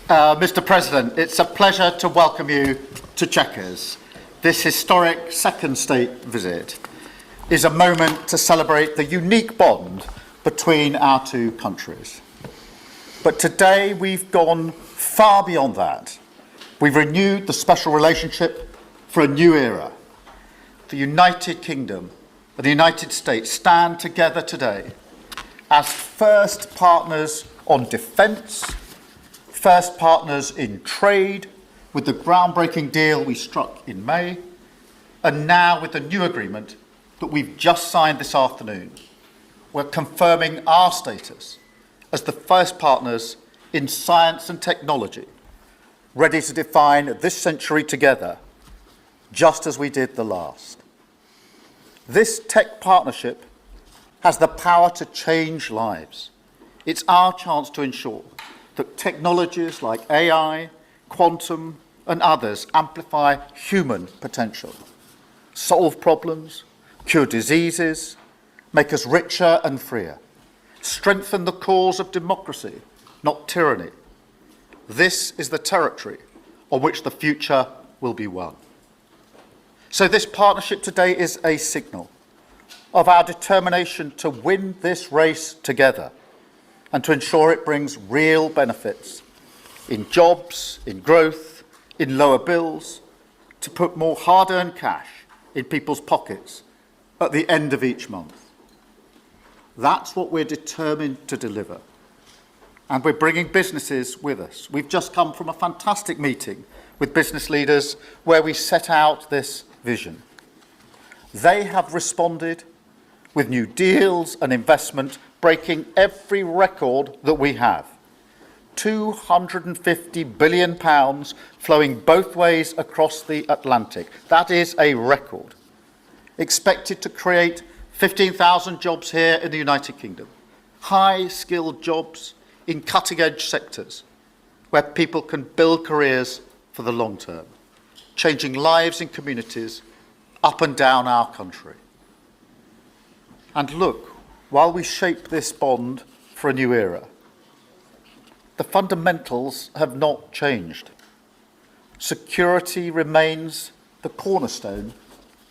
Mr. President, it's a pleasure to welcome you to Chequers. This historic second state visit is a moment to celebrate the unique bond between our two countries. But today we've gone far beyond that. We've renewed the special relationship for a new era. The United Kingdom and the United States stand together today as first partners on defence, first partners in trade with the groundbreaking deal we struck in May, and now with the new agreement that we've just signed this afternoon. We're confirming our status as the first partners in science and technology, ready to define this century together, just as we did the last. This tech partnership has the power to change lives. It's our chance to ensure that technologies like AI, quantum, and others amplify human potential, solve problems, cure diseases, make us richer and freer, strengthen the cause of democracy, not tyranny. This is the territory on which the future will be won. So this partnership today is a signal of our determination to win this race together and to ensure it brings real benefits in jobs, in growth, in lower bills, to put more hard-earned cash in people's pockets at the end of each month. That's what we're determined to deliver. And we're bringing businesses with us. We've just come from a fantastic meeting with business leaders where we set out this vision. They have responded with new deals and investment, breaking every record that we have. £250 billion flowing both ways across the Atlantic. That is a record. Expected to create 15,000 jobs here in the United Kingdom. High-skilled jobs in cutting-edge sectors where people can build careers for the long term, changing lives in communities up and down our country. And look, while we shape this bond for a new era, the fundamentals have not changed. Security remains the cornerstone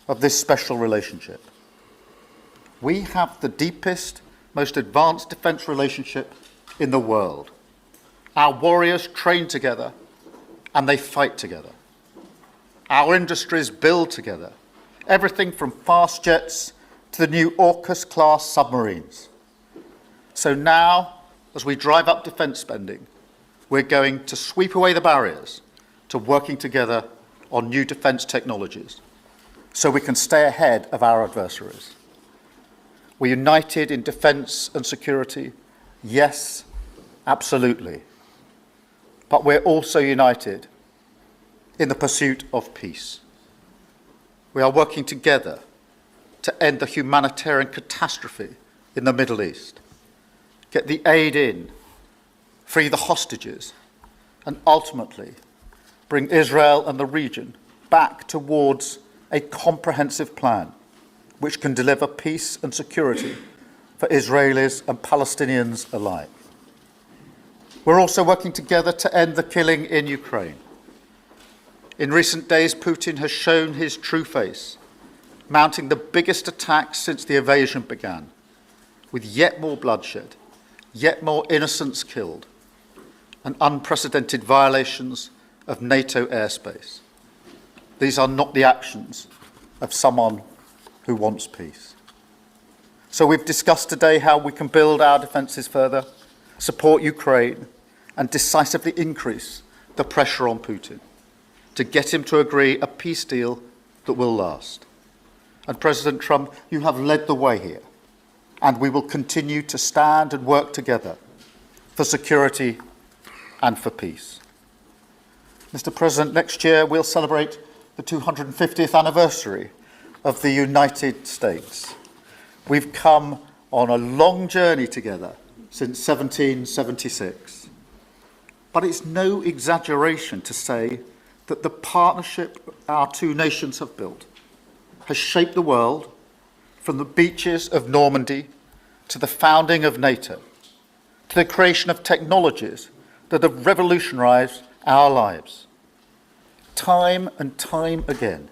of this special relationship. We have the deepest, most advanced defence relationship in the world. Our warriors train together and they fight together. Our industries build together, everything from fast jets to the new AUKUS-class submarines. So now, as we drive up defence spending, we're going to sweep away the barriers to working together on new defence technologies so we can stay ahead of our adversaries. We're united in defence and security, yes, absolutely. But we're also united in the pursuit of peace. We are working together to end the humanitarian catastrophe in the Middle East, get the aid in, free the hostages, and ultimately bring Israel and the region back towards a comprehensive plan which can deliver peace and security for Israelis and Palestinians alike. We're also working together to end the killing in Ukraine. In recent days, Putin has shown his true face, mounting the biggest attacks since the invasion began, with yet more bloodshed, yet more innocents killed, and unprecedented violations of NATO airspace. These are not the actions of someone who wants peace. So we've discussed today how we can build our defences further, support Ukraine, and decisively increase the pressure on Putin to get him to agree a peace deal that will last. And President Trump, you have led the way here, and we will continue to stand and work together for security and for peace. Mr. President, next year we'll celebrate the 250th anniversary of the United States. We've come on a long journey together since 1776. But it's no exaggeration to say that the partnership our two nations have built has shaped the world from the beaches of Normandy to the founding of NATO, to the creation of technologies that have revolutionized our lives. Time and time again,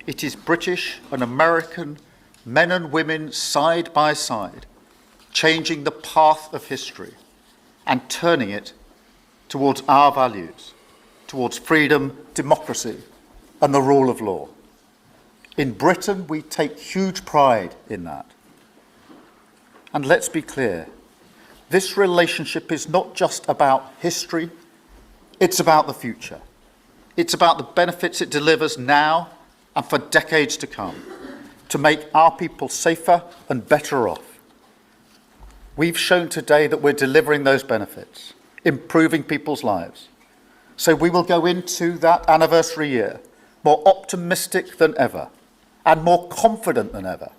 it is British and American men and women side by side, changing the path of history and turning it towards our values, towards freedom, democracy, and the rule of law. In Britain, we take huge pride in that. And let's be clear, this relationship is not just about history, it's about the future. It's about the benefits it delivers now and for decades to come, to make our people safer and better off. We've shown today that we're delivering those benefits, improving people's lives. So we will go into that anniversary year more optimistic than ever and more confident than ever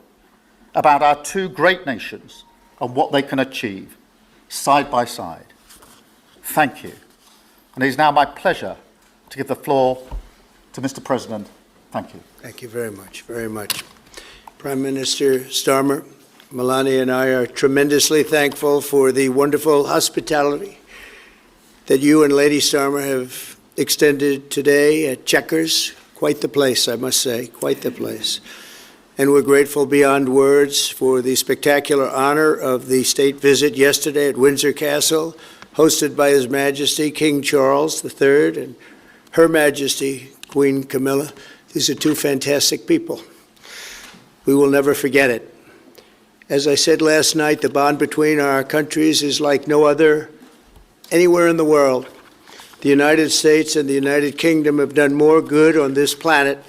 about our two great nations and what they can achieve side by side. Thank you. And it is now my pleasure to give the floor to Mr. President. Thank you. Thank you very much, very much. Prime Minister Starmer, Melania and I are tremendously thankful for the wonderful hospitality that you and Lady Starmer have extended today at Chequers. Quite the place, I must say, quite the place. And we're grateful beyond words for the spectacular honor of the state visit yesterday at Windsor Castle, hosted by His Majesty King Charles III and Her Majesty Queen Camilla. These are two fantastic people. We will never forget it. As I said last night, the bond between our countries is like no other anywhere in the world. The United States and the United Kingdom have done more good on this planet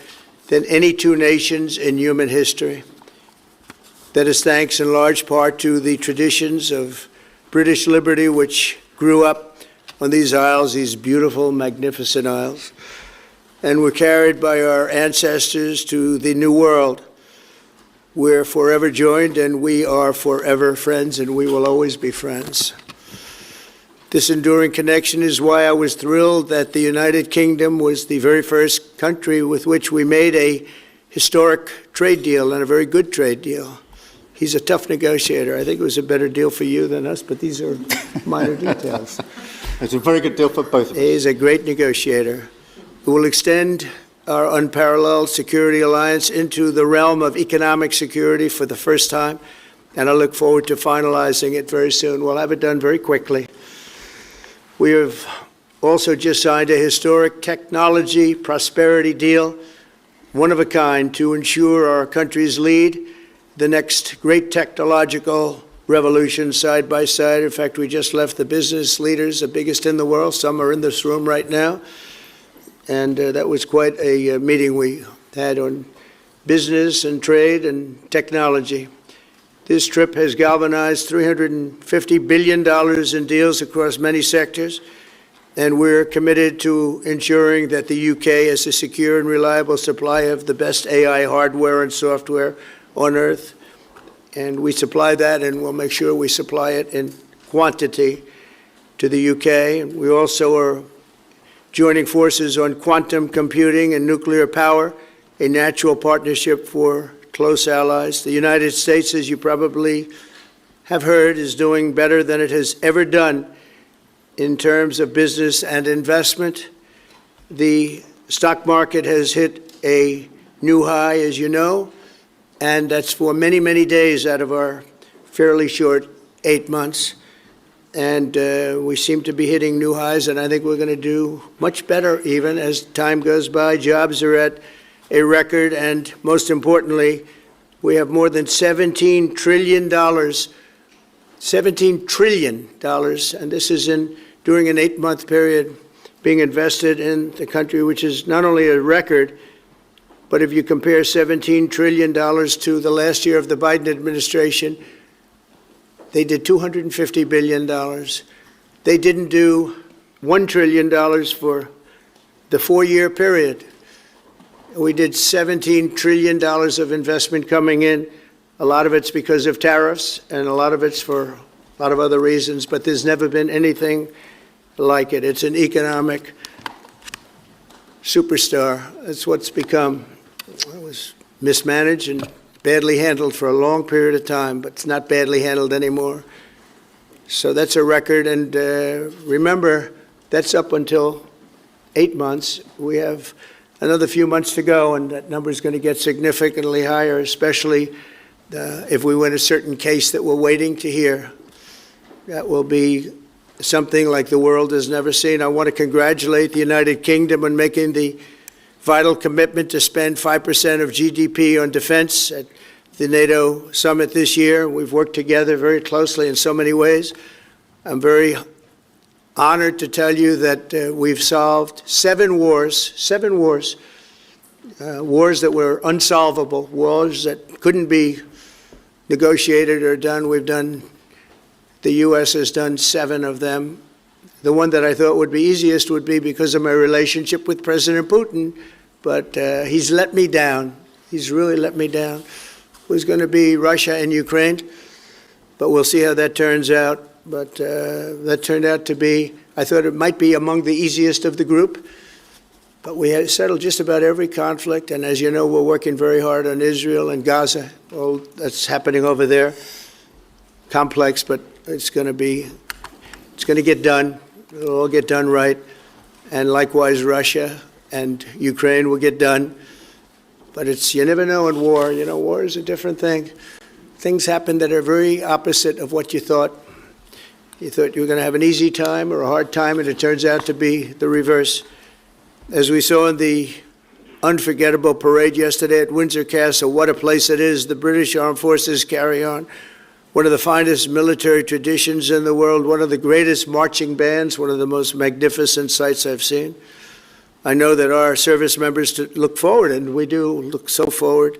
than any two nations in human history. That is thanks in large part to the traditions of British liberty, which grew up on these isles, these beautiful, magnificent isles, and were carried by our ancestors to the New World. We're forever joined, and we are forever friends, and we will always be friends. This enduring connection is why I was thrilled that the United Kingdom was the very first country with which we made a historic trade deal, and a very good trade deal. He's a tough negotiator. I think it was a better deal for you than us, but these are minor details. It's a very good deal for both of us. He's a great negotiator. We will extend our unparalleled security alliance into the realm of economic security for the first time, and I look forward to finalizing it very soon. We'll have it done very quickly. We have also just signed a historic technology prosperity deal, one of a kind, to ensure our countries lead the next great technological revolution side by side. In fact, we just left the business leaders, the biggest in the world. Some are in this room right now. And that was quite a meeting we had on business and trade and technology. This trip has galvanized $350 billion in deals across many sectors, and we're committed to ensuring that the UK has a secure and reliable supply of the best AI hardware and software on Earth. And we supply that, and we'll make sure we supply it in quantity to the UK. And we also are joining forces on quantum computing and nuclear power, a natural partnership for close allies. The United States, as you probably have heard, is doing better than it has ever done in terms of business and investment. The stock market has hit a new high, as you know, and that's for many, many days out of our fairly short 8 months. And we seem to be hitting new highs, and I think we're going to do much better even as time goes by. Jobs are at a record, and most importantly, we have more than $17 trillion, $17 trillion, and this is during an 8-month period being invested in the country, which is not only a record, but if you compare $17 trillion to the last year of the Biden administration, they did $250 billion. They didn't do $1 trillion for the 4-year period. We did $17 trillion of investment coming in. A lot of it's because of tariffs, and a lot of it's for a lot of other reasons, but there's never been anything like it. It's an economic superstar. That's what's become. It was mismanaged and badly handled for a long period of time, but it's not badly handled anymore. So that's a record. And remember, that's up until 8 months. We have another few months to go, and that number is going to get significantly higher, especially if we win a certain case that we're waiting to hear. That will be something like the world has never seen. I want to congratulate the United Kingdom on making the vital commitment to spend 5% of GDP on defense at the NATO summit this year. We've worked together very closely in so many ways. I'm very honored to tell you that we've solved 7 wars, wars that were unsolvable, wars that couldn't be negotiated or done. The U.S. has done 7 of them. The one that I thought would be easiest would be because of my relationship with President Putin, but he's let me down. He's really let me down. It was going to be Russia and Ukraine, but we'll see how that turns out. But that turned out to be, I thought it might be among the easiest of the group, but we had settled just about every conflict, and as you know, we're working very hard on Israel and Gaza. All that's happening over there. Complex, but it's going to get done. It'll all get done right. And likewise, Russia and Ukraine will get done. But you never know in war. You know, war is a different thing. Things happen that are very opposite of what you thought. You thought you were going to have an easy time or a hard time, and it turns out to be the reverse. As we saw in the unforgettable parade yesterday at Windsor Castle, what a place it is. The British Armed Forces carry on one of the finest military traditions in the world, one of the greatest marching bands, one of the most magnificent sights I've seen. I know that our service members look forward, and we do look so forward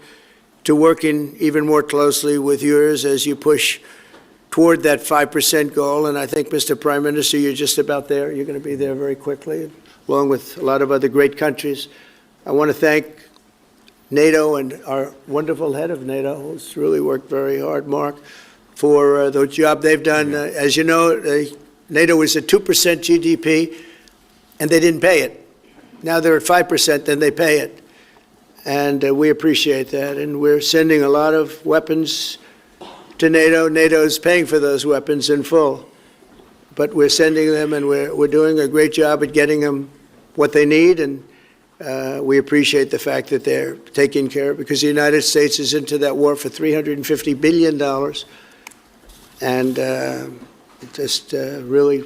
to working even more closely with yours as you push toward that 5% goal. And I think, Mr. Prime Minister, you're just about there. You're going to be there very quickly, along with a lot of other great countries. I want to thank NATO and our wonderful head of NATO, who's really worked very hard, Mark, for the job they've done. As you know, NATO was at 2% GDP, and they didn't pay it. Now they're at 5%, then they pay it. And we appreciate that. And we're sending a lot of weapons to NATO. NATO's paying for those weapons in full. But we're sending them, and we're doing a great job at getting them what they need. And we appreciate the fact that they're taking care of it, because the United States is into that war for $350 billion. And just really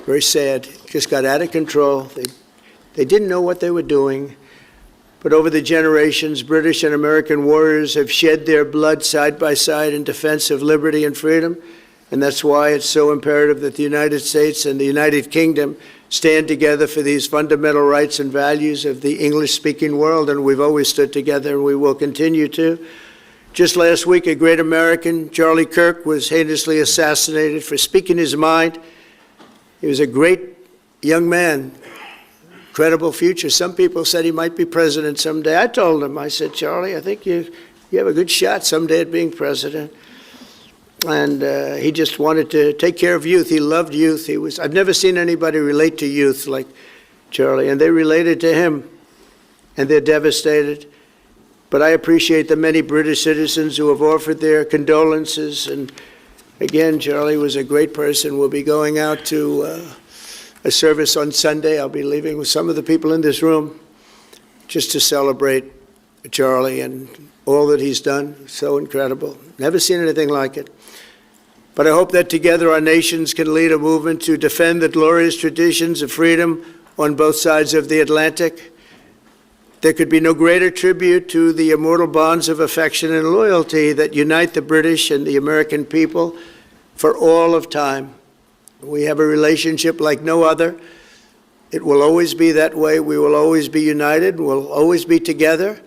very sad. Just got out of control. They didn't know what they were doing. But over the generations, British and American warriors have shed their blood side by side in defense of liberty and freedom. And that's why it's so imperative that the United States and the United Kingdom stand together for these fundamental rights and values of the English-speaking world. And we've always stood together, and we will continue to. Just last week, a great American, Charlie Kirk, was heinously assassinated for speaking his mind. He was a great young man, incredible future. Some people said he might be president someday. I told him, I said, Charlie, I think you have a good shot someday at being president. And he just wanted to take care of youth. He loved youth. I've never seen anybody relate to youth like Charlie, and they related to him, and they're devastated. But I appreciate the many British citizens who have offered their condolences. And again, Charlie was a great person. We'll be going out to a service on Sunday. I'll be leaving with some of the people in this room just to celebrate Charlie and all that he's done. So incredible. Never seen anything like it. But I hope that together our nations can lead a movement to defend the glorious traditions of freedom on both sides of the Atlantic. There could be no greater tribute to the immortal bonds of affection and loyalty that unite the British and the American people for all of time. We have a relationship like no other. It will always be that way. We will always be united. We'll always be together.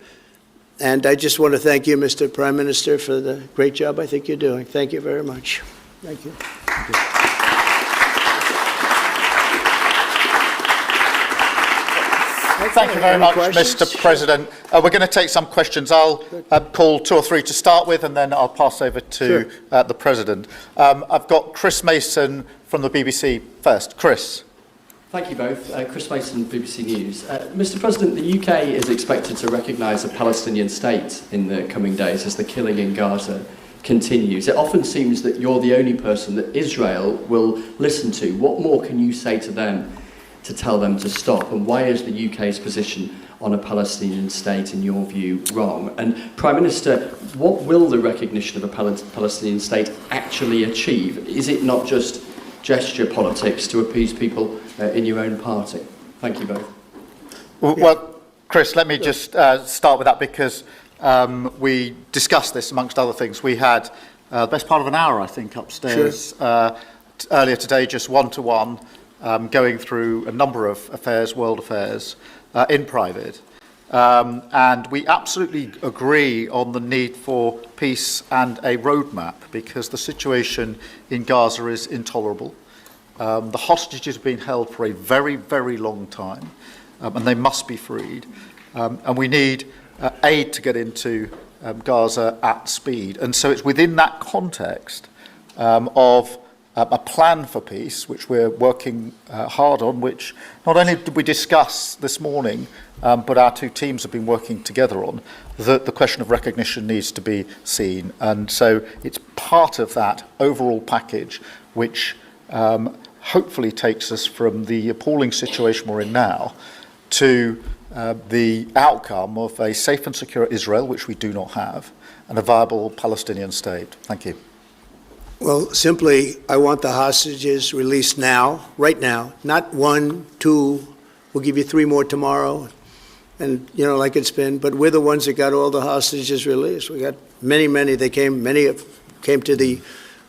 And I just want to thank you, Mr. Prime Minister, for the great job I think you're doing. Thank you very much. Thank you. Thank you. Thank you very much, Mr. President. We're going to take some questions. I'll call 2 or 3 to start with, and then I'll pass over to the President. I've got Chris Mason from the BBC first. Chris. Thank you both. Chris Mason, BBC News. Mr. President, the UK is expected to recognise a Palestinian state in the coming days as the killing in Gaza continues. It often seems that you're the only person that Israel will listen to. What more can you say to them to tell them to stop? And why is the UK's position on a Palestinian state, in your view, wrong? And Prime Minister, what will the recognition of a Palestinian state actually achieve? Is it not just gesture politics to appease people in your own party? Thank you both. Well, Chris, let me just start with that, because we discussed this amongst other things. We had the best part of an hour, I think, upstairs earlier today, just one-to-one, going through a number of affairs, world affairs, in private. And we absolutely agree on the need for peace and a roadmap, because the situation in Gaza is intolerable. The hostages have been held for a very, very long time, and they must be freed. And we need aid to get into Gaza at speed. And so it's within that context of a plan for peace, which we're working hard on, which not only did we discuss this morning, but our two teams have been working together on, that the question of recognition needs to be seen. And so it's part of that overall package which hopefully takes us from the appalling situation we're in now to the outcome of a safe and secure Israel, which we do not have, and a viable Palestinian state. Thank you. Well, simply, I want the hostages released now, right now, not 1, 2, we'll give you 3 more tomorrow, and, you know, like it's been, but we're the ones that got all the hostages released. We got many, many came to the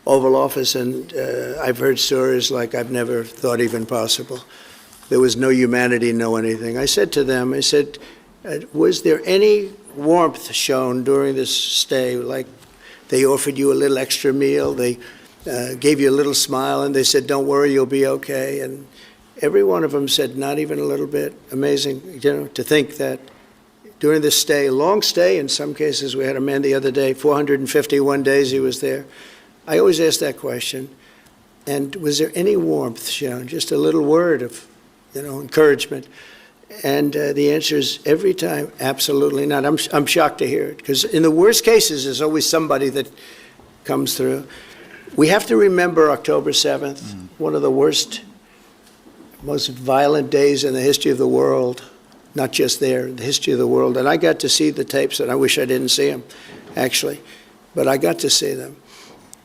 Oval Office, and I've heard stories like I've never thought even possible. There was no humanity, no anything. I said to them, was there any warmth shown during this stay? Like they offered you a little extra meal, they gave you a little smile, and they said, don't worry, you'll be okay. And every one of them said, not even a little bit. Amazing, you know, to think that during this stay, long stay in some cases. We had a man the other day, 451 days he was there. I always ask that question. And was there any warmth shown? Just a little word of, you know, encouragement. And the answer is every time, absolutely not. I'm shocked to hear it, because in the worst cases, there's always somebody that comes through. We have to remember October 7th, one of the worst, most violent days in the history of the world, not just there, the history of the world. And I got to see the tapes, and I wish I didn't see them, actually, but I got to see them.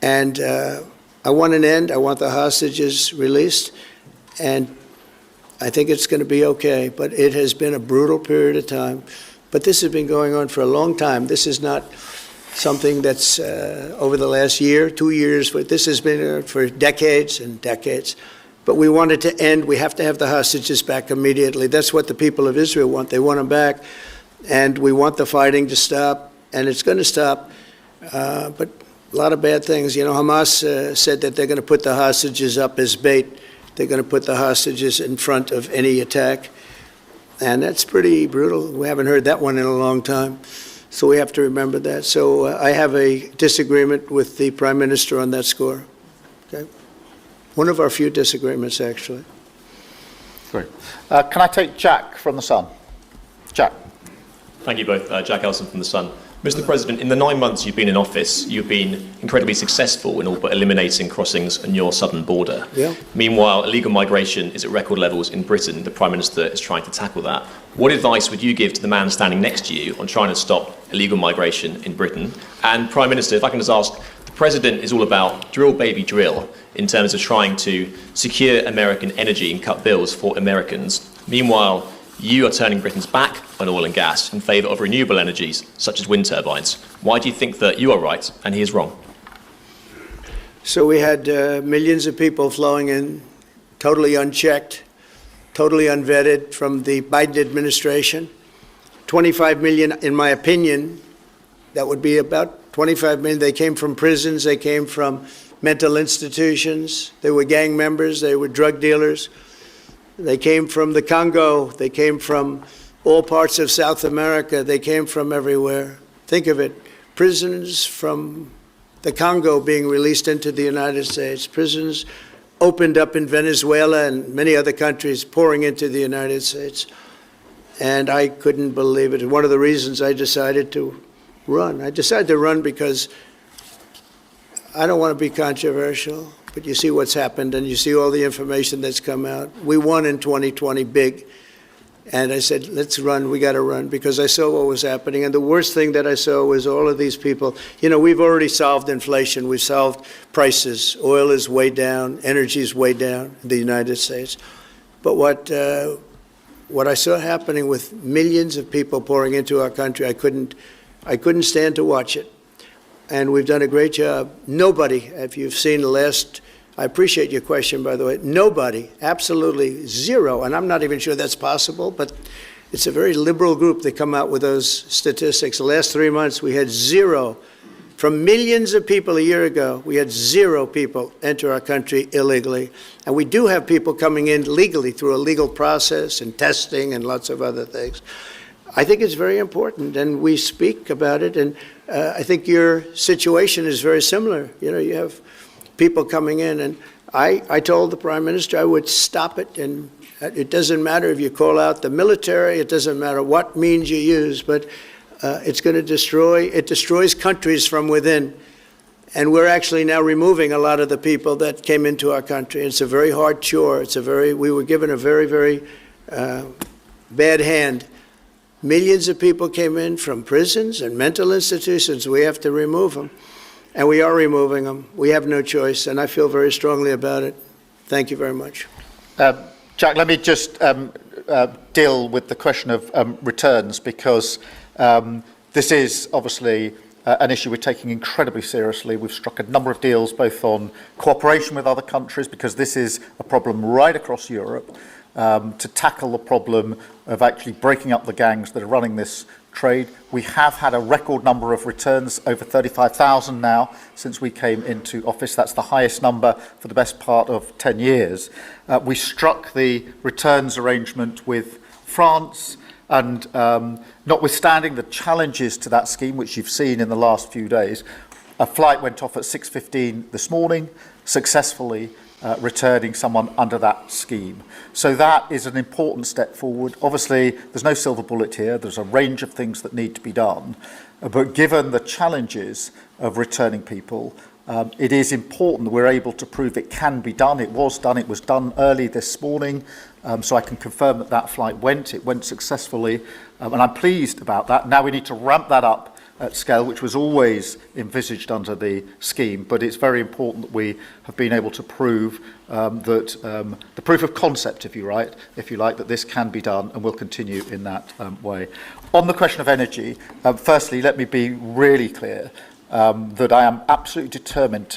And I want an end. I want the hostages released, and I think it's going to be okay, but it has been a brutal period of time. But this has been going on for a long time. This is not something that's over the last year, 2 years, but this has been for decades and decades. But we want it to end. We have to have the hostages back immediately. That's what the people of Israel want. They want them back, and we want the fighting to stop, and it's going to stop. But a lot of bad things. You know, Hamas said that they're going to put the hostages up as bait. They're going to put the hostages in front of any attack. And that's pretty brutal. We haven't heard that one in a long time. So we have to remember that. So I have a disagreement with the Prime Minister on that score. Okay? One of our few disagreements, actually. Great. Can I take Jack from The Sun? Jack. Thank you both. Jack Elson from The Sun. Mr. President, in the 9 months you've been in office, you've been incredibly successful in all but eliminating crossings on your southern border. Yeah. Meanwhile, illegal migration is at record levels in Britain. The Prime Minister is trying to tackle that. What advice would you give to the man standing next to you on trying to stop illegal migration in Britain? And Prime Minister, if I can just ask, the President is all about drill, baby, drill in terms of trying to secure American energy and cut bills for Americans. Meanwhile, you are turning Britain's back on oil and gas in favour of renewable energies, such as wind turbines. Why do you think that you are right and he is wrong? So we had millions of people flowing in, totally unchecked, totally unvetted from the Biden administration. 25 million, in my opinion, that would be about 25 million. They came from prisons, they came from mental institutions, they were gang members, they were drug dealers. They came from the Congo. They came from all parts of South America. They came from everywhere. Think of it, prisons from the Congo being released into the United States, prisons opened up in Venezuela and many other countries pouring into the United States. And I couldn't believe it. One of the reasons I decided to run. I decided to run because I don't want to be controversial, but you see what's happened and you see all the information that's come out. We won in 2020 big. And I said, let's run, we got to run, because I saw what was happening. And the worst thing that I saw was all of these people. You know, we've already solved inflation. We've solved prices. Oil is way down. Energy is way down in the United States. But what I saw happening with millions of people pouring into our country, I couldn't stand to watch it. And we've done a great job. Nobody, if you've seen the last, I appreciate your question, by the way. Nobody, absolutely zero, and I'm not even sure that's possible, but it's a very liberal group that come out with those statistics. The last 3 months, we had zero. From millions of people a year ago, we had zero people enter our country illegally. And we do have people coming in legally through a legal process and testing and lots of other things. I think it's very important, and we speak about it, and I think your situation is very similar. You know, you have people coming in, and I told the Prime Minister I would stop it, and it doesn't matter if you call out the military, it doesn't matter what means you use, but it's going to destroys countries from within. And we're actually now removing a lot of the people that came into our country. It's a very hard chore. We were given a very, very bad hand. Millions of people came in from prisons and mental institutions. We have to remove them. And we are removing them. We have no choice, and I feel very strongly about it. Thank you very much. Jack, let me just deal with the question of returns, because this is obviously an issue we're taking incredibly seriously. We've struck a number of deals both on cooperation with other countries, because this is a problem right across Europe, to tackle the problem of actually breaking up the gangs that are running this trade. We have had a record number of returns, over 35,000 now since we came into office. That's the highest number for the best part of 10 years. We struck the returns arrangement with France, and notwithstanding the challenges to that scheme, which you've seen in the last few days, a flight went off at 6:15 this morning, successfully returning someone under that scheme. So that is an important step forward. Obviously, there's no silver bullet here. There's a range of things that need to be done. But given the challenges of returning people, it is important that we're able to prove it can be done. It was done. It was done early this morning. So I can confirm that that flight went. It went successfully. And I'm pleased about that. Now we need to ramp that up at scale, which was always envisaged under the scheme, but it's very important that we have been able to prove that the proof of concept, if you like, that this can be done, and will continue in that way. On the question of energy, firstly, let me be really clear that I am absolutely determined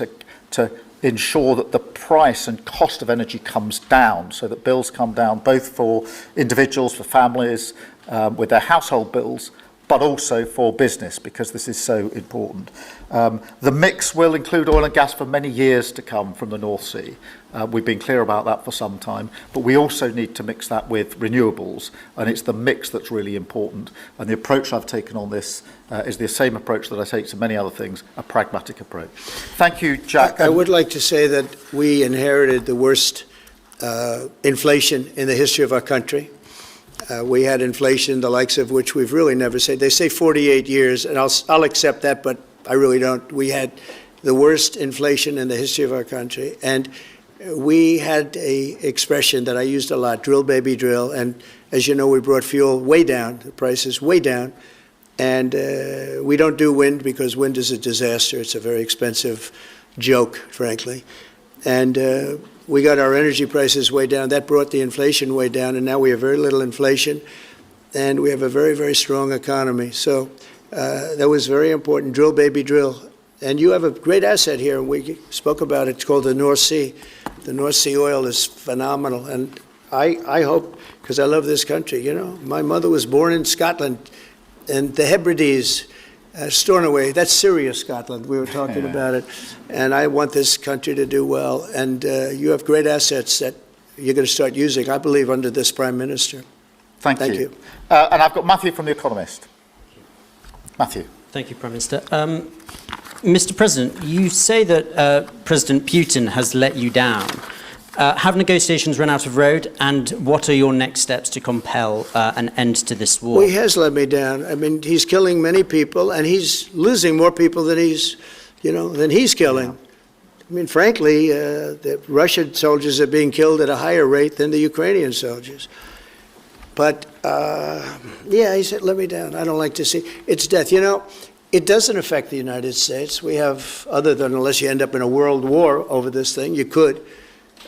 to ensure that the price and cost of energy comes down, so that bills come down both for individuals, for families, with their household bills, but also for business, because this is so important. The mix will include oil and gas for many years to come from the North Sea. We've been clear about that for some time, but we also need to mix that with renewables, and it's the mix that's really important. And the approach I've taken on this is the same approach that I take to many other things, a pragmatic approach. Thank you, Jack. I would like to say that we inherited the worst inflation in the history of our country. We had inflation, the likes of which we've really never seen. They say 48 years, and I'll accept that, but I really don't. We had the worst inflation in the history of our country, and we had a expression that I used a lot, drill, baby, drill, and as you know, we brought fuel way down, the prices way down, and we don't do wind because wind is a disaster. It's a very expensive joke, frankly, and we got our energy prices way down. That brought the inflation way down, and now we have very little inflation, and we have a very, very strong economy. So that was very important. Drill, baby, drill. And you have a great asset here, and we spoke about it. It's called the North Sea. The North Sea oil is phenomenal, and I hope, because I love this country, you know. My mother was born in Scotland, and the Hebrides, Stornoway, that's Syria, Scotland. We were talking about it. And I want this country to do well. And you have great assets that you're going to start using, I believe, under this Prime Minister. Thank you. And I've got Matthew from The Economist. Matthew. Thank you, Prime Minister. Mr. President, you say that President Putin has let you down. Have negotiations run out of road, and what are your next steps to compel an end to this war? Well, he has let me down. I mean, he's killing many people, and he's losing more people than he's killing. mean, frankly, the Russian soldiers are being killed at a higher rate than the Ukrainian soldiers. But, yeah, he said, let me down. I don't like to see. It's death. You know, it doesn't affect the United States. We have, other than unless you end up in a world war over this thing, you could.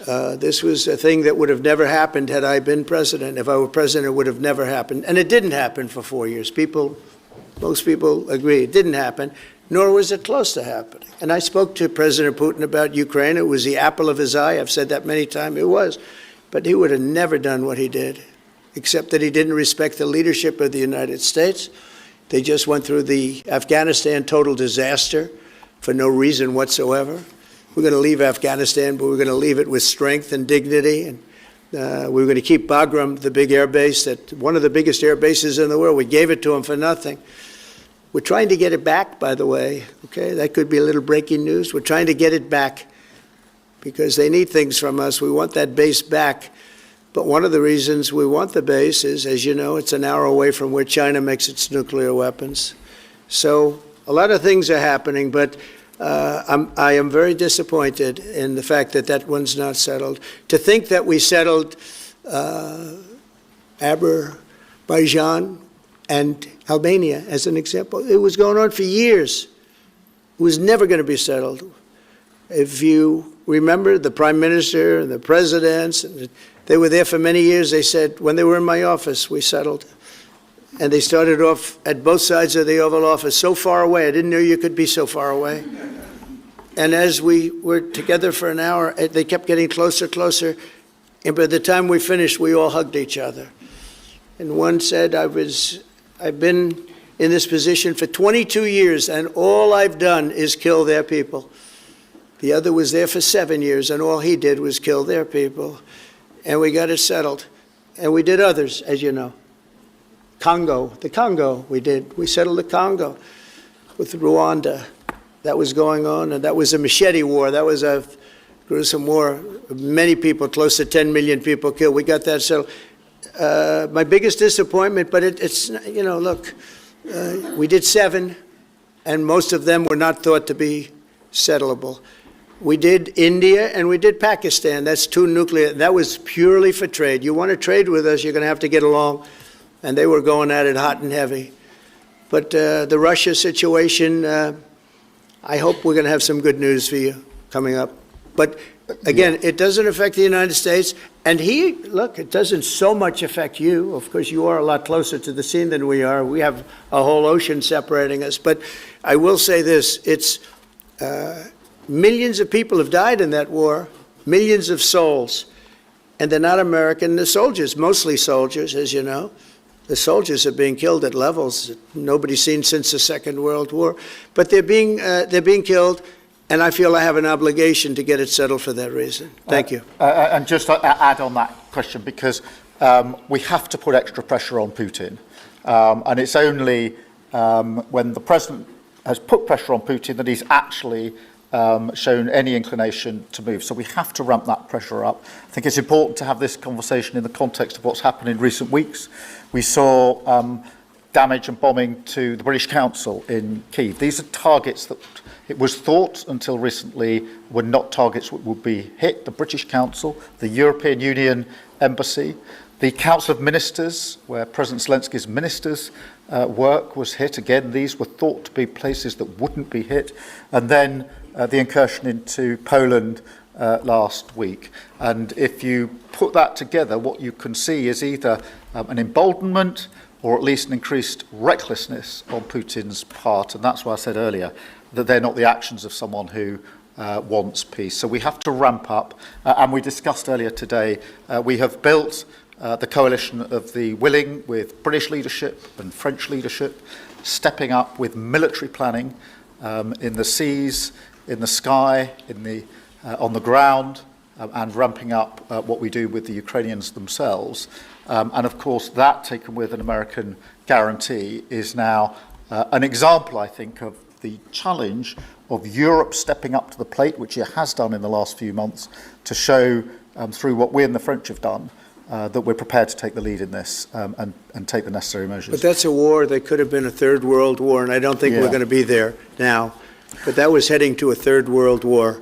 This was a thing that would have never happened had I been president. If I were president, it would have never happened. And it didn't happen for 4 years. Most people agree it didn't happen, nor was it close to happening. And I spoke to President Putin about Ukraine. It was the apple of his eye. I've said that many times. It was. But he would have never done what he did, except that he didn't respect the leadership of the United States. They just went through the Afghanistan total disaster for no reason whatsoever. We're going to leave Afghanistan, but we're going to leave it with strength and dignity. And we're going to keep Bagram, the big air base, one of the biggest air bases in the world. We gave it to them for nothing. We're trying to get it back, by the way. Okay, that could be a little breaking news. We're trying to get it back because they need things from us. We want that base back. But one of the reasons we want the base is, as you know, it's an hour away from where China makes its nuclear weapons. So a lot of things are happening, but I am very disappointed in the fact that that one's not settled. To think that we settled Azerbaijan and Albania as an example, it was going on for years. It was never going to be settled. If you remember, the prime minister and the presidents, they were there for many years. They said, when they were in my office, we settled. And they started off at both sides of the Oval Office, so far away. I didn't know you could be so far away. And as we were together for an hour, they kept getting closer, closer. And by the time we finished, we all hugged each other. And one said, I've been in this position for 22 years, and all I've done is kill their people. The other was there for 7 years, and all he did was kill their people. And we got it settled. And we did others, as you know. The Congo, we settled the Congo with Rwanda. That was going on, and that was a machete war. That was a gruesome war. Many people, close to 10 million people killed. We got that settled. My biggest disappointment, but it's, you know, look, we did 7, and most of them were not thought to be settleable. We did India and we did Pakistan. That's 2 nuclear. That was purely for trade. You want to trade with us, you're going to have to get along. And they were going at it hot and heavy. But the Russia situation, I hope we're going to have some good news for you coming up. But again, it doesn't affect the United States. And look, it doesn't so much affect you. Of course, you are a lot closer to the scene than we are. We have a whole ocean separating us. But I will say this, it's millions of people have died in that war, millions of souls. And they're not American, they're soldiers, mostly soldiers, as you know. The soldiers are being killed at levels that nobody's seen since the Second World War. But they're being killed, and I feel I have an obligation to get it settled for that reason. Thank you. And just to add on that question, because we have to put extra pressure on Putin. And it's only when the president has put pressure on Putin that he's actually shown any inclination to move. So we have to ramp that pressure up. I think it's important to have this conversation in the context of what's happened in recent weeks. We saw damage and bombing to the British Council in Kyiv. These are targets that it was thought until recently were not targets that would be hit. The British Council, the European Union Embassy, the Council of Ministers, where President Zelensky's ministers work was hit. Again, these were thought to be places that wouldn't be hit. And then the incursion into Poland last week. And if you put that together, what you can see is either an emboldenment or at least an increased recklessness on Putin's part. And that's why I said earlier that they're not the actions of someone who wants peace. So we have to ramp up. And we discussed earlier today, we have built the coalition of the willing with British leadership and French leadership, stepping up with military planning in the seas, in the sky, on the ground, and ramping up what we do with the Ukrainians themselves. And of course, that taken with an American guarantee is now an example, I think, of the challenge of Europe stepping up to the plate, which it has done in the last few months, to show through what we and the French have done that we're prepared to take the lead in this and take the necessary measures. But that's a war that could have been a third world war, and I don't think we're going to be there now. But that was heading to a third world war.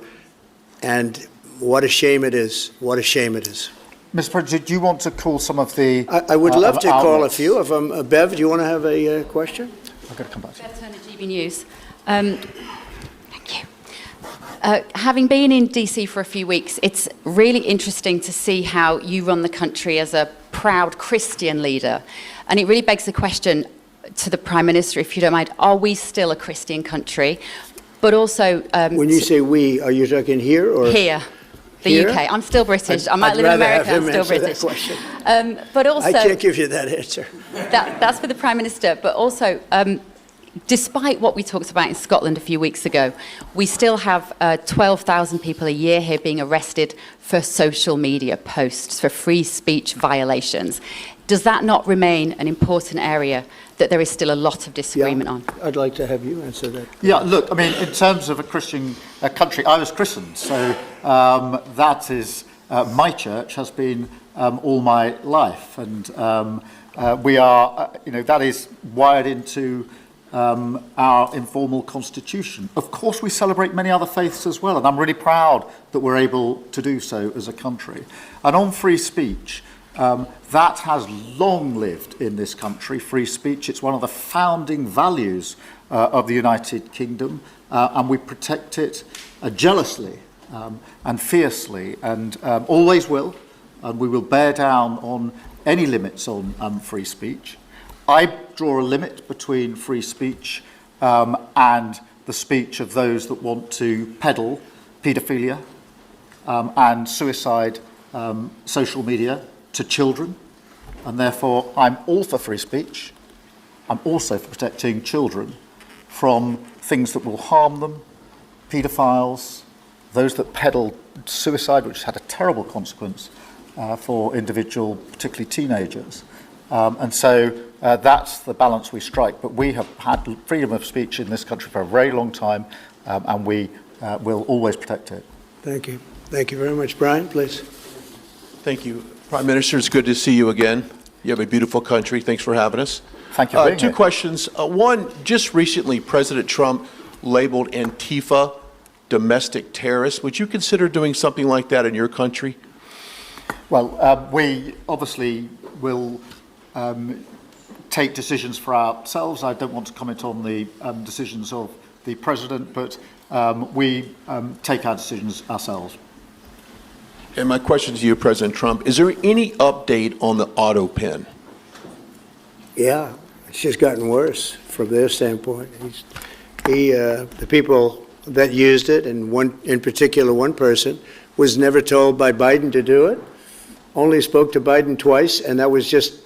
And what a shame it is. What a shame it is. Mr. President, do you want to call some of the I would love to call a outlets? few of them. Bev, do you want to have a question? I've got to come back to you. Bev Turner, GB News. Thank you. Having been in DC for a few weeks, it's really interesting to see how you run the country as a proud Christian leader. And it really begs the question to the Prime Minister, if you don't mind, are we still a Christian country? But also... When you say we, are you talking here or? Here. The Here? UK. I'm still British. I might I'd live in rather America. have I'm him still answer British. that question. But also, I can't give you that answer. that's for the Prime Minister. But also, despite what we talked about in Scotland a few weeks ago, we still have 12,000 people a year here being arrested for social media posts, for free speech violations. Does that not remain an important area that there is still a lot of disagreement on? I'd like to have you answer that. Yeah, look, I mean, in terms of a Christian country, I was christened, so that is, my church has been all my life, and we are, that is wired into our informal constitution. Of course, we celebrate many other faiths as well, and I'm really proud that we're able to do so as a country. And on free speech, that has long lived in this country, free speech. It's one of the founding values of the United Kingdom, and we protect it jealously and fiercely, and always will, and we will bear down on any limits on free speech. I draw a limit between free speech and the speech of those that want to peddle paedophilia and suicide social media to children, and therefore I'm all for free speech. I'm also for protecting children from things that will harm them, paedophiles, those that peddle suicide, which has had a terrible consequence for individual, particularly teenagers. And so that's the balance we strike. But we have had freedom of speech in this country for a very long time, and we will always protect it. Thank you. Thank you very much. Brian, please. Thank you. Prime Minister, it's good to see you again. You have a beautiful country. Thanks for having us. Thank you for being Two here. questions. One, just recently, President Trump labeled Antifa domestic terrorists. Would you consider doing something like that in your country? Well, we obviously will take decisions for ourselves. I don't want to comment on the decisions of the President, but we take our decisions ourselves. And my question to you, President Trump, is there any update on the auto pen? Yeah, it's just gotten worse from their standpoint. The people that used it, and one in particular, one person, was never told by Biden to do it. Only spoke to Biden twice, and that was just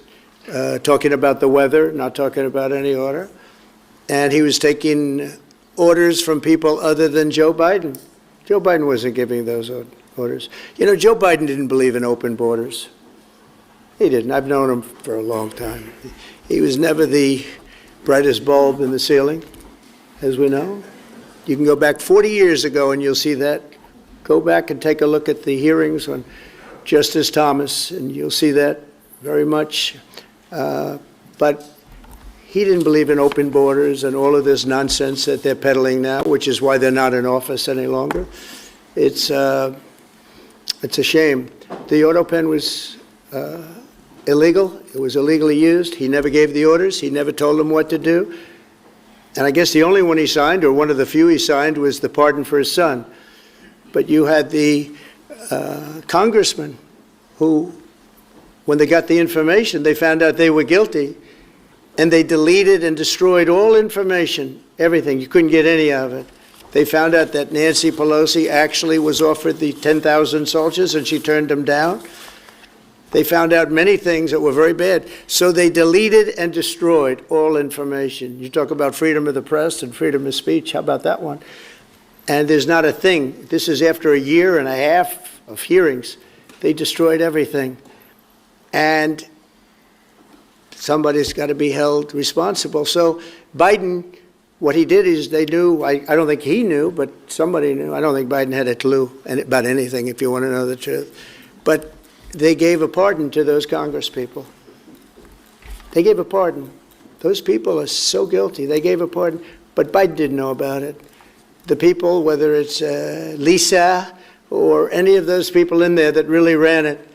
talking about the weather, not talking about any order. And he was taking orders from people other than Joe Biden. Joe Biden wasn't giving those orders. You know, Joe Biden didn't believe in open borders. He didn't. I've known him for a long time. He was never the brightest bulb in the ceiling, as we know. You can go back 40 years ago and you'll see that. Go back and take a look at the hearings on Justice Thomas, and you'll see that very much. But he didn't believe in open borders and all of this nonsense that they're peddling now, which is why they're not in office any longer. It's a shame. The auto pen was illegal. It was illegally used. He never gave the orders. He never told them what to do. And I guess the only one he signed, or one of the few he signed, was the pardon for his son. But you had the congressman who, when they got the information, they found out they were guilty, and they deleted and destroyed all information, everything. You couldn't get any of it. They found out that Nancy Pelosi actually was offered the 10,000 soldiers, and she turned them down. They found out many things that were very bad. So they deleted and destroyed all information. You talk about freedom of the press and freedom of speech. How about that one? And there's not a thing. This is after a year and a half of hearings. They destroyed everything. And somebody's got to be held responsible. So Biden, what he did is they knew, I don't think he knew, but somebody knew. I don't think Biden had a clue about anything, if you want to know the truth. But they gave a pardon to those Congress people. They gave a pardon. Those people are so guilty. They gave a pardon, but Biden didn't know about it. The people, whether it's Lisa or any of those people in there that really ran it.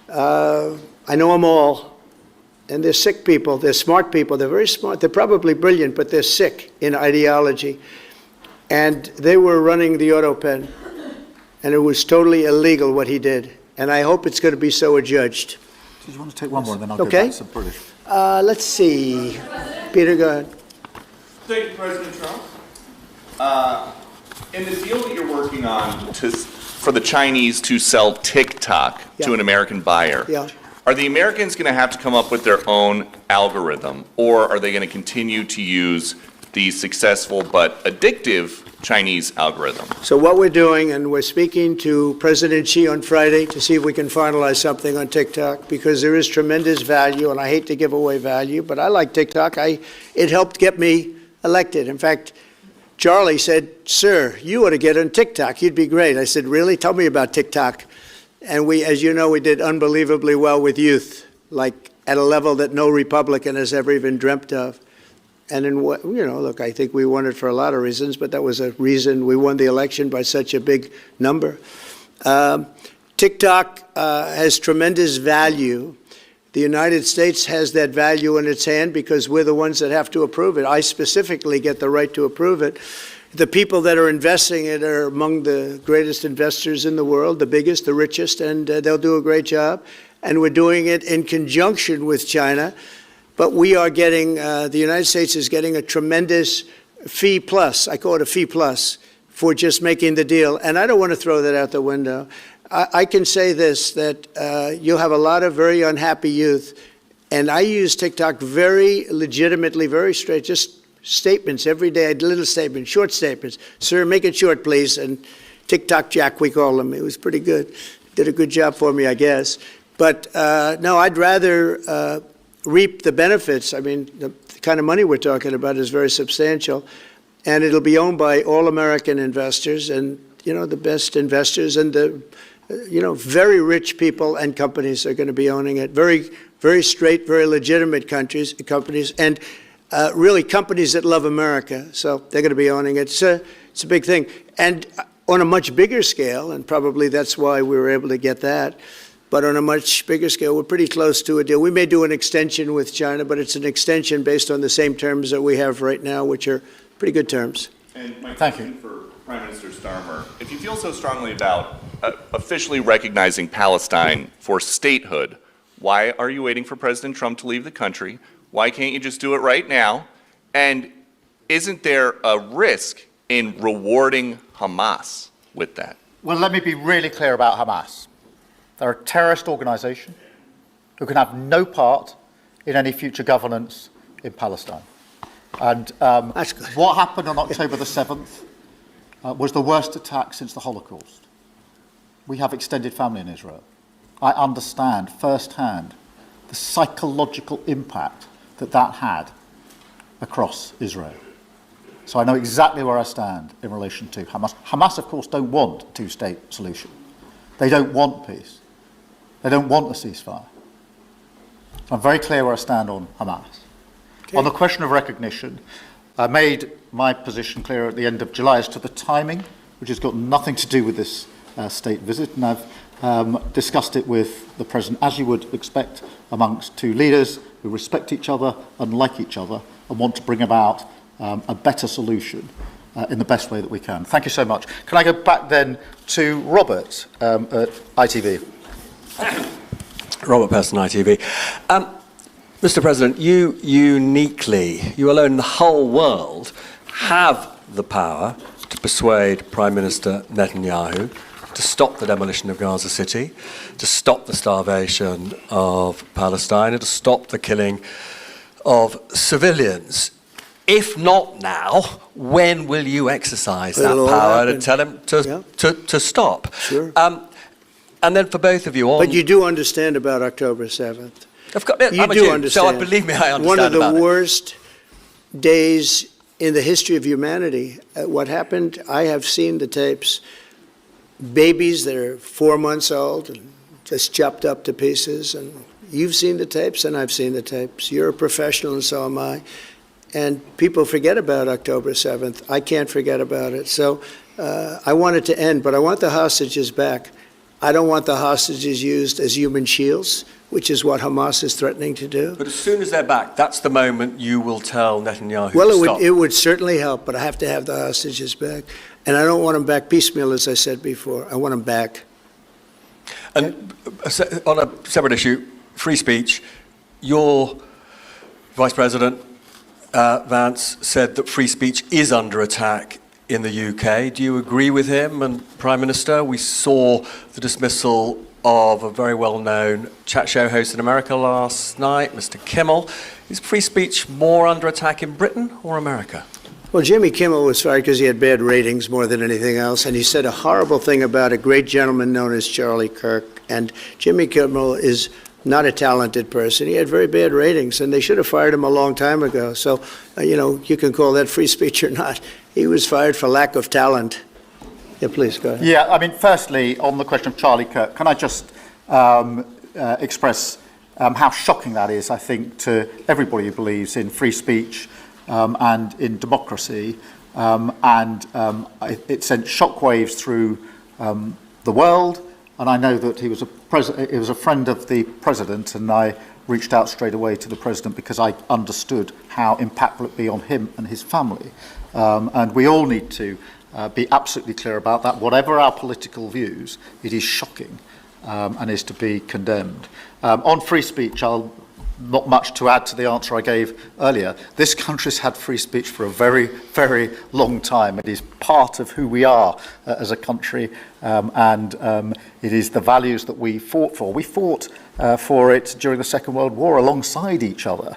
I know them all. And they're sick people. They're smart people. They're very smart. They're probably brilliant, but they're sick in ideology. And they were running the auto pen. And it was totally illegal what he did. And I hope it's going to be so adjudged. Do you want to take one more, and then I'll Okay. go back to British? Let's see. Peter, go ahead. Thank you, President Trump. In the deal that you're working on for the Chinese to sell TikTok to Yeah. an American buyer, Yeah. are the Americans going to have to come up with their own algorithm, or are they going to continue to use the successful but addictive Chinese algorithm? So what we're doing, and we're speaking to President Xi on Friday to see if we can finalize something on TikTok, because there is tremendous value, and I hate to give away value, but I like TikTok. It helped get me elected. In fact, Charlie said, "Sir, you ought to get on TikTok. You'd be great." I said, "Really? Tell me about TikTok." And we, as you know, we did unbelievably well with youth, like at a level that no Republican has ever even dreamt of. And in what, look, I think we won it for a lot of reasons, but that was a reason we won the election by such a big number. TikTok has tremendous value. The United States has that value in its hand because we're the ones that have to approve it. I specifically get the right to approve it. The people that are investing it are among the greatest investors in the world, the biggest, the richest, and they'll do a great job. And we're doing it in conjunction with China. But we are getting, the United States is getting a tremendous fee plus, I call it a fee plus, for just making the deal. And I don't want to throw that out the window. I can say this, that you'll have a lot of very unhappy youth. And I use TikTok very legitimately, very straight, just statements every day, little statements, short statements. "Sir, make it short, please." And TikTok Jack, we call him. It was pretty good. Did a good job for me, I guess. But no, I'd rather reap the benefits. I mean, the kind of money we're talking about is very substantial. And it'll be owned by all American investors and, the best investors and the, very rich people and companies are going to be owning it. Very, very straight, very legitimate companies, and really companies that love America. So they're going to be owning it. It's a big thing. And on a much bigger scale, and probably that's why we were able to get that, but on a much bigger scale, we're pretty close to a deal. We may do an extension with China, but it's an extension based on the same terms that we have right now, which are pretty good terms. And my Thank question for Prime Minister Starmer, if you feel so strongly about officially recognizing Palestine for statehood, why are you waiting for President Trump to leave the country? Why can't you just do it right now? And isn't there a risk in rewarding Hamas with that? Well, let me be really clear about Hamas. They're a terrorist organisation who can have no part in any future governance in Palestine. And That's good. what happened on October the 7th was the worst attack since the Holocaust. We have extended family in Israel. I understand firsthand the psychological impact that had across Israel. So I know exactly where I stand in relation to Hamas. Hamas, of course, don't want a two-state solution. They don't want peace. They don't want a ceasefire. So I'm very clear where I stand on Hamas. Okay. On the question of recognition, I made my position clear at the end of July as to the timing, which has got nothing to do with this state visit, and I've discussed it with the President, as you would expect amongst two leaders who respect each other and like each other and want to bring about a better solution in the best way that we can. Thank you so much. Can I go back then to Robert at ITV? Robert Person, ITV. Mr. President, you uniquely, you alone in the whole world, have the power to persuade Prime Minister Netanyahu to stop the demolition of Gaza City, to stop the starvation of Palestine, and to stop the killing of civilians. If not now, when will you exercise that power to tell him to stop? Sure. And then for both of you on... But you do understand about October 7th. You do understand. So believe me, I understand. One of the worst days in the history of humanity. What happened, I have seen the tapes. Babies that are 4 months old and just chopped up to pieces. And you've seen the tapes and I've seen the tapes. You're a professional and so am I. And people forget about October 7th. I can't forget about it. So I want it to end, but I want the hostages back. I don't want the hostages used as human shields, which is what Hamas is threatening to do. But as soon as they're back, that's the moment you will tell Netanyahu Well, to stop. it would certainly help, but I have to have the hostages back. And I don't want them back piecemeal, as I said before. I want them back. And on a separate issue, free speech, your Vice President Vance said that free speech is under attack in the UK. Do you agree with him? And Prime Minister, we saw the dismissal of a very well-known chat show host in America last night, Mr. Kimmel. Is free speech more under attack in Britain or America? Well, Jimmy Kimmel was fired because he had bad ratings more than anything else, and he said a horrible thing about a great gentleman known as Charlie Kirk. And Jimmy Kimmel is not a talented person. He had very bad ratings, and they should have fired him a long time ago. So, you can call that free speech or not. He was fired for lack of talent. Yeah, please, go ahead. Yeah, I mean, firstly, on the question of Charlie Kirk, can I just express how shocking that is, I think, to everybody who believes in free speech and in democracy. It sent shockwaves through the world. And I know that he was a friend of the president, and I reached out straight away to the president because I understood how impactful it would be on him and his family. And we all need to be absolutely clear about that. Whatever our political views, it is shocking and is to be condemned. On free speech, not much to add to the answer I gave earlier. This country's had free speech for a very, very long time. It is part of who we are as a country, and it is the values that we fought for. We fought for it during the Second World War alongside each other.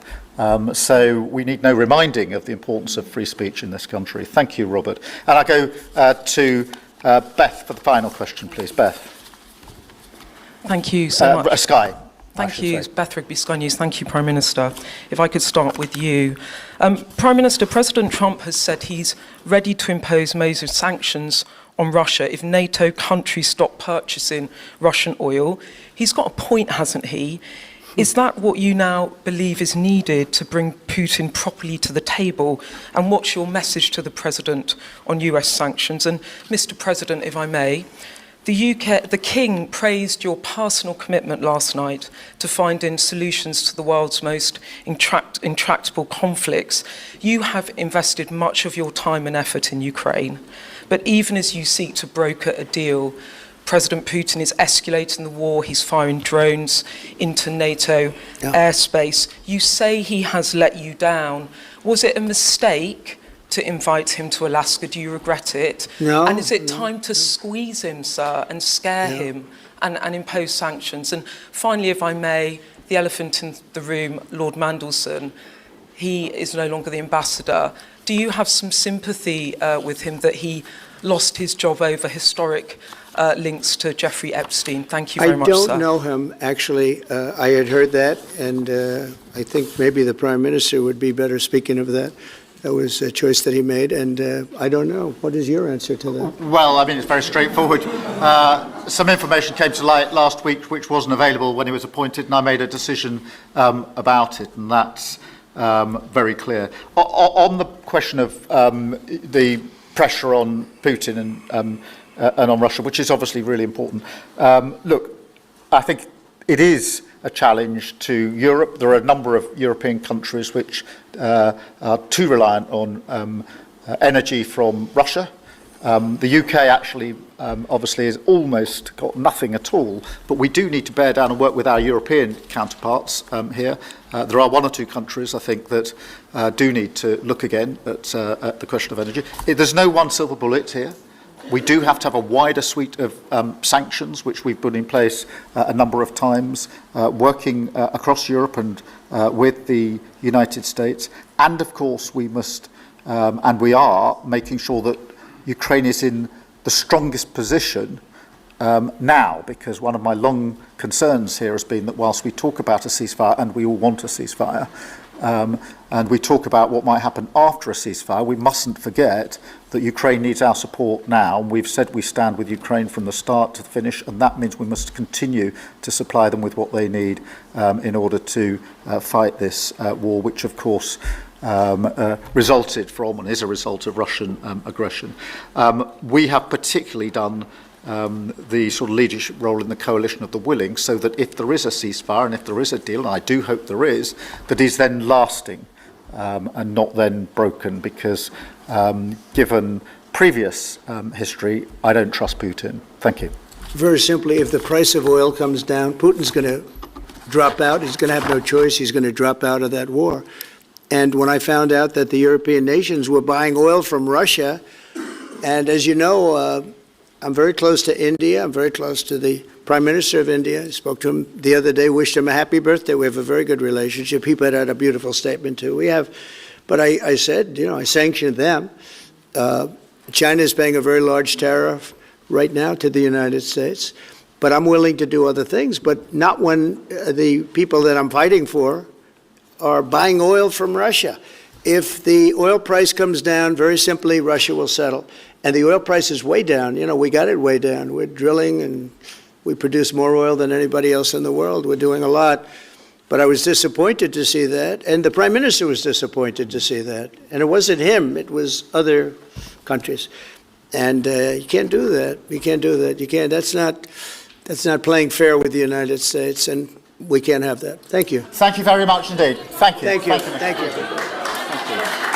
So we need no reminding of the importance of free speech in this country. Thank you, Robert. And I go to Beth for the final question, please. Beth. Thank you so much. Sky. Thank you, Beth Rigby, Sky News. Thank you, Prime Minister. If I could start with you. Prime Minister, President Trump has said he's ready to impose major sanctions on Russia if NATO countries stop purchasing Russian oil. He's got a point, hasn't he? Is that what you now believe is needed to bring Putin properly to the table? And what's your message to the President on US sanctions? And Mr. President, if I may, the King praised your personal commitment last night to finding solutions to the world's most intractable conflicts. You have invested much of your time and effort in Ukraine, but even as you seek to broker a deal, President Putin is escalating the war. He's firing drones into NATO airspace. You say he has let you down. Was it a mistake to invite him to Alaska? Do you regret it? No. And is it time to squeeze him, sir, and scare him and impose sanctions? And finally, if I may, the elephant in the room, Lord Mandelson, he is no longer the ambassador. Do you have some sympathy with him that he lost his job over historic links to Jeffrey Epstein? Thank you very much, sir. I don't know him, actually. I had heard that, and I think maybe the Prime Minister would be better speaking of that. That was a choice that he made, and I don't know. What is your answer to that? Well, I mean, it's very straightforward. Some information came to light last week which wasn't available when he was appointed, and I made a decision about it, and that's very clear. On the question of the pressure on Putin and on Russia, which is obviously really important, look, I think it is a challenge to Europe. There are a number of European countries which are too reliant on energy from Russia. The UK actually obviously has almost got nothing at all, but we do need to bear down and work with our European counterparts here. There are one or two countries, I think, that do need to look again at the question of energy. There's no one silver bullet here. We do have to have a wider suite of sanctions, which we've put in place a number of times, working across Europe and with the United States. And of course, we must, and we are, making sure that Ukraine is in the strongest position now, because one of my long concerns here has been that whilst we talk about a ceasefire, and we all want a ceasefire, and we talk about what might happen after a ceasefire, we mustn't forget that Ukraine needs our support now. And we've said we stand with Ukraine from the start to the finish, and that means we must continue to supply them with what they need in order to fight this war, which of course resulted from and is a result of Russian aggression. We have particularly done the sort of leadership role in the coalition of the willing, so that if there is a ceasefire and if there is a deal, and I do hope there is, that is then lasting and not then broken, because given previous history, I don't trust Putin. Thank you. Very simply, if the price of oil comes down, Putin's going to drop out. He's going to have no choice. He's going to drop out of that war. And when I found out that the European nations were buying oil from Russia, and as you know, I'm very close to India. I'm very close to the Prime Minister of India. I spoke to him the other day, wished him a happy birthday. We have a very good relationship. He put out a beautiful statement, too. We have, but I said, I sanctioned them. China is paying a very large tariff right now to the United States, but I'm willing to do other things, but not when the people that I'm fighting for are buying oil from Russia. If the oil price comes down, very simply, Russia will settle. And the oil price is way down. We got it way down. We're drilling and we produce more oil than anybody else in the world. We're doing a lot. But I was disappointed to see that, and the Prime Minister was disappointed to see that. And it wasn't him, it was other countries. And you can't do that. You can't do that. You can't. That's not playing fair with the United States, and we can't have that. Thank you. Thank you very much indeed. Thank you. Thank you. Thank you. Thank you. Thank you.